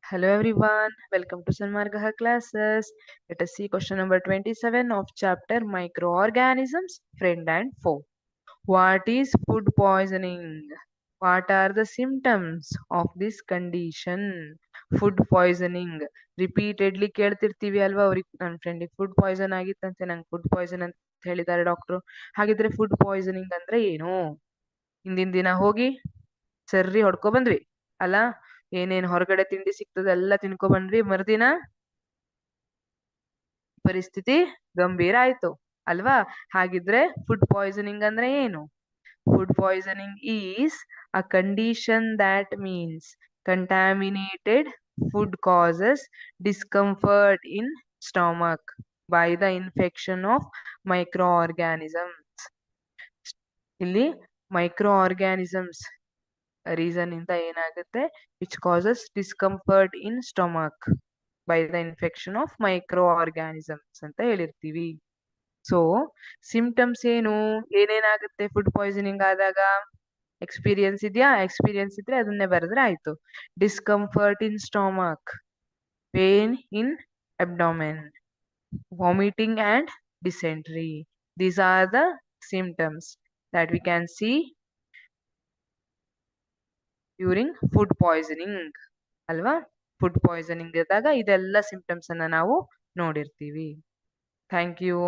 Hello everyone, welcome to Sanmargaha classes. Let us see question number 27 of chapter Microorganisms, Friend and Foe. What is food poisoning? What are the symptoms of this condition? Food poisoning repeatedly ಕೇಳ್ತಿರ್ತೀವಿ ಅಲ್ವಾ. ಅವ್ರಿಗೆ ನನ್ನ ಫ್ರೆಂಡಿಗೆ food poison ಆಗಿತ್ತಂತೆ, ನಂಗೆ food poison ಅಂತ ಹೇಳಿದ್ದಾರೆ doctor. ಹಾಗಿದ್ರೆ food poisoning ಅಂದ್ರೆ ಏನು? ಹಿಂದಿನ ದಿನ ಹೋಗಿ ಸರಿ ಹೊಡ್ಕೊ ಬಂದ್ವಿ ಅಲ್ಲ, ಏನೇನ್ ಹೊರಗಡೆ ತಿಂಡಿ ಸಿಗ್ತದೆ ಎಲ್ಲ ತಿನ್ಕೊ ಬಂದ್ವಿ. ಮರುದಿನ ಪರಿಸ್ಥಿತಿ ಗಂಭೀರ ಆಯ್ತು ಅಲ್ವಾ. ಹಾಗಿದ್ರೆ ಫುಡ್ ಪಾಯ್ಸನಿಂಗ್ ಅಂದ್ರೆ ಏನು? Food poisoning is a condition that means contaminated food causes discomfort in stomach by the infection of microorganisms. ಇಲ್ಲಿ microorganisms ರೀಸನ್ ಇಂದ ಏನಾಗುತ್ತೆ, which causes discomfort in stomach by the infection of microorganisms ಅಂತ ಹೇಳಿರ್ತೀವಿ. So symptoms ಏನು, ಏನೇನಾಗುತ್ತೆ food poisoning ಆದಾಗ? Experience ಇದೆಯಾ? Experience ಇದ್ರೆ ಅದನ್ನೇ ಬರೆದ್ರೆ ಆಯ್ತು. Discomfort in stomach, pain in abdomen, vomiting and dysentery. These are the symptoms that we can see during food poisoning ಅಲ್ವಾ. ಫುಡ್ ಪಾಯ್ಸನಿಂಗ್ ಇದ್ದಾಗ ಇದೆಲ್ಲ ಸಿಂಪ್ಟಮ್ಸ್ ಅನ್ನ ನಾವು ನೋಡಿರ್ತೀವಿ. Thank you.